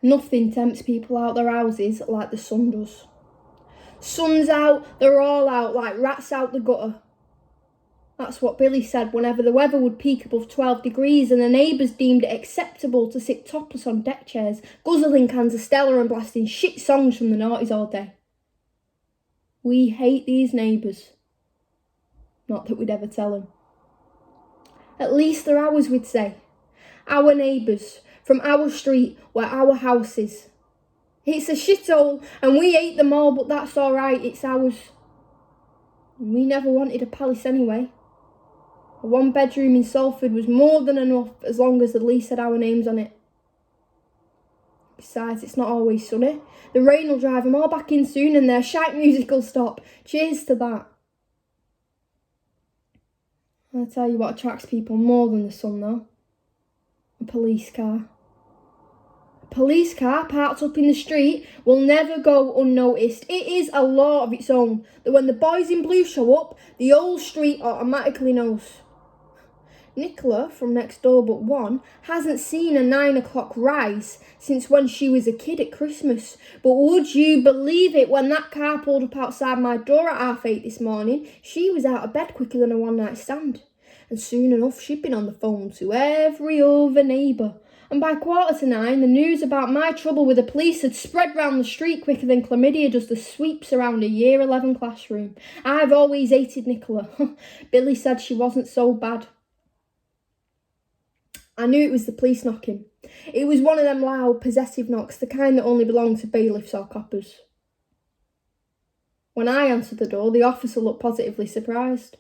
Nothing tempts people out their houses like the sun does. Sun's out, they're all out like rats out the gutter. That's what Billy said whenever the weather would peak above 12 degrees and the neighbours deemed it acceptable to sit topless on deck chairs, guzzling cans of Stella and blasting shit songs from the noughties all day. We hate these neighbours. Not that we'd ever tell them. At least they're ours, we'd say. Our neighbours, from our street, where our house is. It's a shithole and we hate them all, but that's alright, it's ours. And we never wanted a palace anyway. A one-bedroom in Salford was more than enough as long as the lease had our names on it. Besides, it's not always sunny. The rain will drive them all back in soon and their shite music will stop. Cheers to that. I'll tell you what attracts people more than the sun though. A police car. A police car parked up in the street will never go unnoticed. It is a law of its own that when the boys in blue show up, the whole street automatically knows. Nicola, from next door but one, hasn't seen a 9 o'clock rise since when she was a kid at Christmas. But would you believe it, when that car pulled up outside my door at 8:30 this morning, she was out of bed quicker than a one-night stand. And soon enough, she'd been on the phone to every other neighbour. And by 8:45, the news about my trouble with the police had spread round the street quicker than chlamydia does the sweeps around a Year 11 classroom. I've always hated Nicola. Billy said she wasn't so bad. I knew it was the police knocking. It was one of them loud, possessive knocks, the kind that only belong to bailiffs or coppers. When I answered the door, the officer looked positively surprised.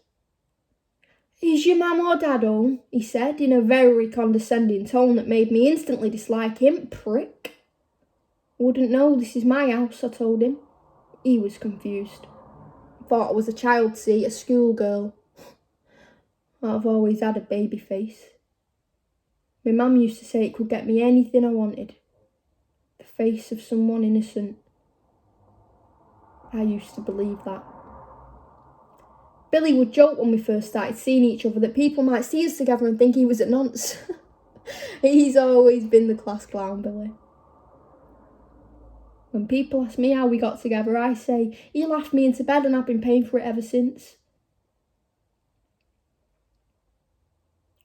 "Is your mum or dad home?" he said, in a very condescending tone that made me instantly dislike him. Prick. "Wouldn't know, this is my house," I told him. He was confused. Thought I was a child, see, a schoolgirl. I've always had a baby face. My mum used to say it could get me anything I wanted. The face of someone innocent. I used to believe that. Billy would joke when we first started seeing each other that people might see us together and think he was a nonce. He's always been the class clown, Billy. When people ask me how we got together, I say, he laughed me into bed and I've been paying for it ever since.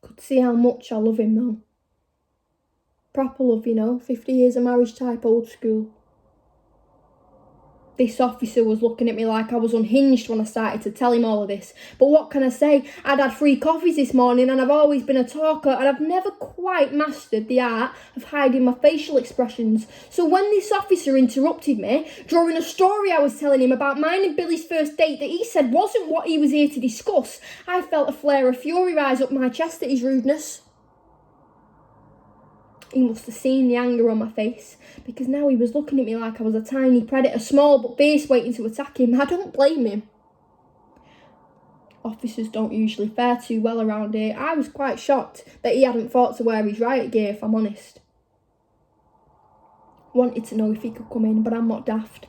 Could see how much I love him though. Proper love, you know, 50 years of marriage type, old school. This officer was looking at me like I was unhinged when I started to tell him all of this. But what can I say? I'd had 3 coffees this morning and I've always been a talker and I've never quite mastered the art of hiding my facial expressions. So when this officer interrupted me, drawing a story I was telling him about mine and Billy's first date that he said wasn't what he was here to discuss, I felt a flare of fury rise up my chest at his rudeness. He must have seen the anger on my face, because now he was looking at me like I was a tiny predator, small but fierce, waiting to attack him. I don't blame him. Officers don't usually fare too well around here. I was quite shocked that he hadn't thought to wear his riot gear, if I'm honest. Wanted to know if he could come in, but I'm not daft.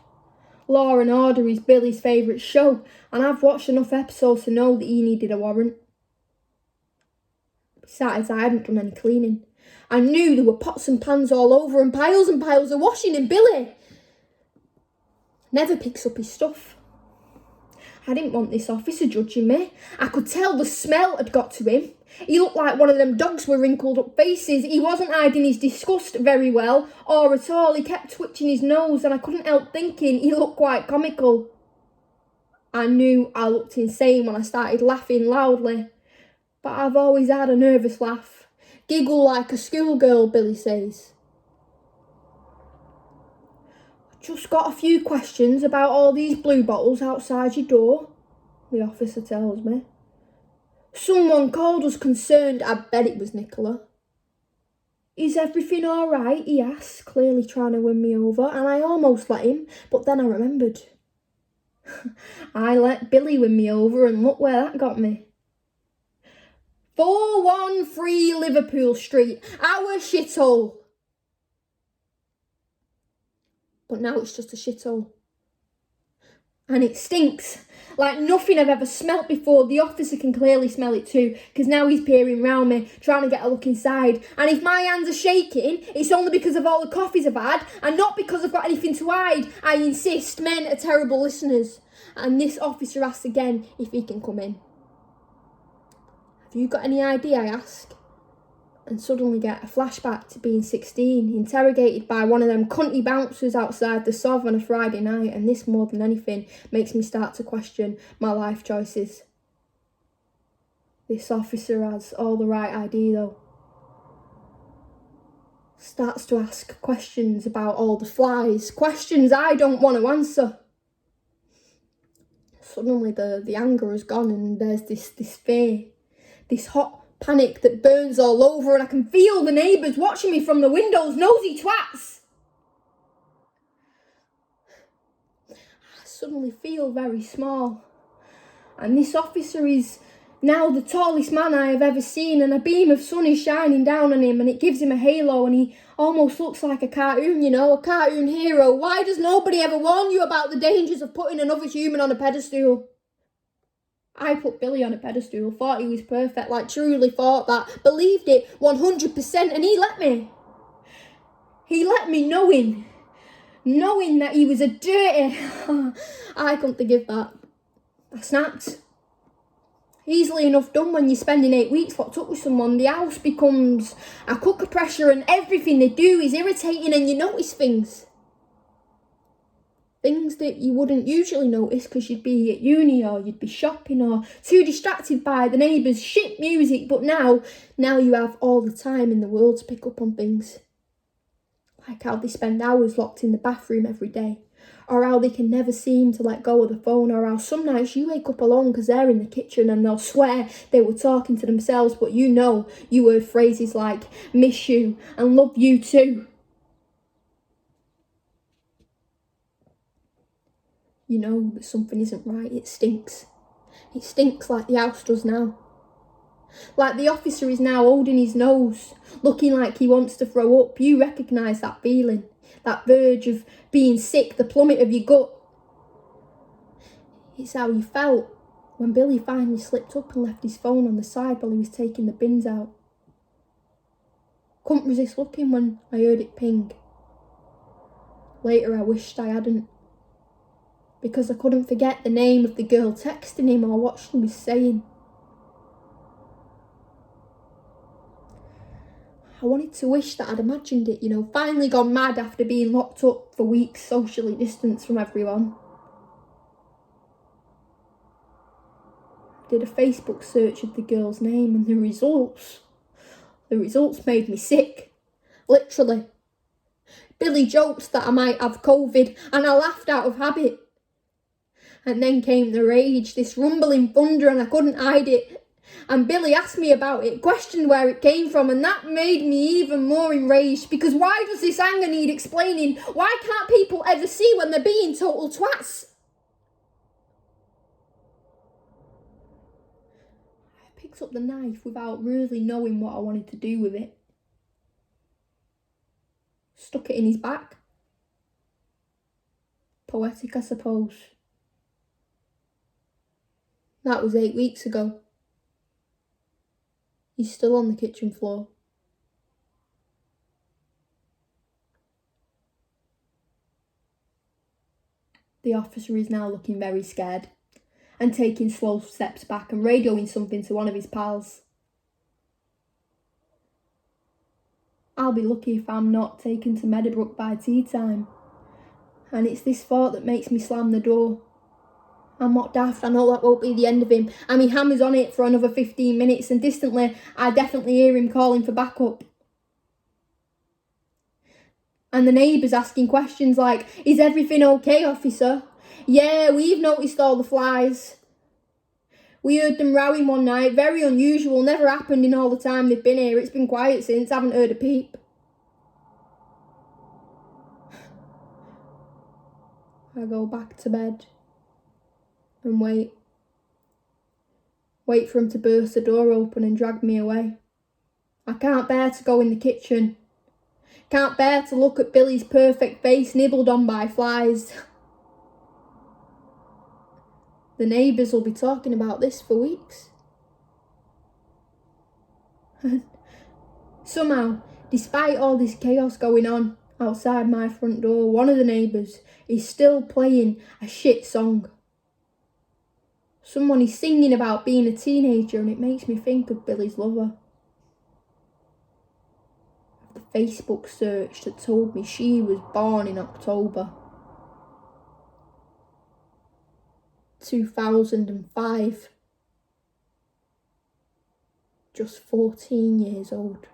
Law and Order is Billy's favourite show, and I've watched enough episodes to know that he needed a warrant. Besides, I hadn't done any cleaning. I knew there were pots and pans all over and piles of washing, and Billy never picks up his stuff. I didn't want this officer judging me. I could tell the smell had got to him. He looked like one of them dogs with wrinkled up faces. He wasn't hiding his disgust very well, or at all. He kept twitching his nose, and I couldn't help thinking he looked quite comical. I knew I looked insane when I started laughing loudly, but I've always had a nervous laugh. Giggle like a schoolgirl, Billy says. Just got a few questions about all these blue bottles outside your door, the officer tells me. Someone called us concerned. I bet it was Nicola. Is everything all right? He asked, clearly trying to win me over, and I almost let him, but then I remembered. I let Billy win me over, and look where that got me. 413 Liverpool Street, our shithole. But now it's just a shithole. And it stinks. Like nothing I've ever smelt before. The officer can clearly smell it too, because now he's peering round me, trying to get a look inside. And if my hands are shaking, it's only because of all the coffees I've had, and not because I've got anything to hide. I insist, men are terrible listeners. And this officer asks again if he can come in. Have you got any idea, I ask? And suddenly get a flashback to being 16, interrogated by one of them cunty bouncers outside the Sov on a Friday night, and this more than anything makes me start to question my life choices. This officer has all the right idea though. Starts to ask questions about all the flies, questions I don't want to answer. Suddenly the anger has gone and there's this fear, this hot panic that burns all over, and I can feel the neighbours watching me from the windows, nosy twats. I suddenly feel very small, and this officer is now the tallest man I have ever seen, and a beam of sun is shining down on him and it gives him a halo, and he almost looks like a cartoon, you know, a cartoon hero. Why does nobody ever warn you about the dangers of putting another human on a pedestal? I put Billy on a pedestal, thought he was perfect, like truly thought that, believed it 100%, and he let me. He let me knowing that he was a dirty... I couldn't forgive that. I snapped. Easily enough done when you're spending 8 weeks locked up with someone. The house becomes a cooker pressure and everything they do is irritating, and you notice things. Things that you wouldn't usually notice because you'd be at uni or you'd be shopping or too distracted by the neighbours' shit music. But now you have all the time in the world to pick up on things. Like how they spend hours locked in the bathroom every day. Or how they can never seem to let go of the phone. Or how some nights you wake up alone because they're in the kitchen and they'll swear they were talking to themselves. But you know you heard phrases like miss you and love you too. You know that something isn't right, it stinks. It stinks like the house does now. Like the officer is now holding his nose, looking like he wants to throw up. You recognise that feeling, that verge of being sick, the plummet of your gut. It's how you felt when Billy finally slipped up and left his phone on the side while he was taking the bins out. Couldn't resist looking when I heard it ping. Later I wished I hadn't, because I couldn't forget the name of the girl texting him or what she was saying. I wanted to wish that I'd imagined it, you know, finally gone mad after being locked up for weeks, socially distanced from everyone. I did a Facebook search of the girl's name and the results made me sick. Literally. Billy joked that I might have COVID and I laughed out of habit. And then came the rage, this rumbling thunder, and I couldn't hide it. And Billy asked me about it, questioned where it came from, and that made me even more enraged, because why does this anger need explaining? Why can't people ever see when they're being total twats? I picked up the knife without really knowing what I wanted to do with it. Stuck it in his back. Poetic, I suppose. That was 8 weeks ago. He's still on the kitchen floor. The officer is now looking very scared and taking slow steps back and radioing something to one of his pals. I'll be lucky if I'm not taken to Meadowbrook by tea time. And it's this thought that makes me slam the door. I'm not daft, I know that won't be the end of him. And he hammers on it for another 15 minutes, and distantly, I definitely hear him calling for backup. And the neighbours asking questions like, is everything okay, officer? Yeah, we've noticed all the flies. We heard them rowing one night, very unusual, never happened in all the time they've been here. It's been quiet since, haven't heard a peep. I go back to bed. And wait for him to burst the door open and drag me away. I can't bear to go in the kitchen. Can't bear to look at Billy's perfect face nibbled on by flies. The neighbours will be talking about this for weeks. Somehow, despite all this chaos going on outside my front door, one of the neighbours is still playing a shit song. Someone is singing about being a teenager, and it makes me think of Billy's lover. The Facebook search that told me she was born in October 2005. Just 14 years old.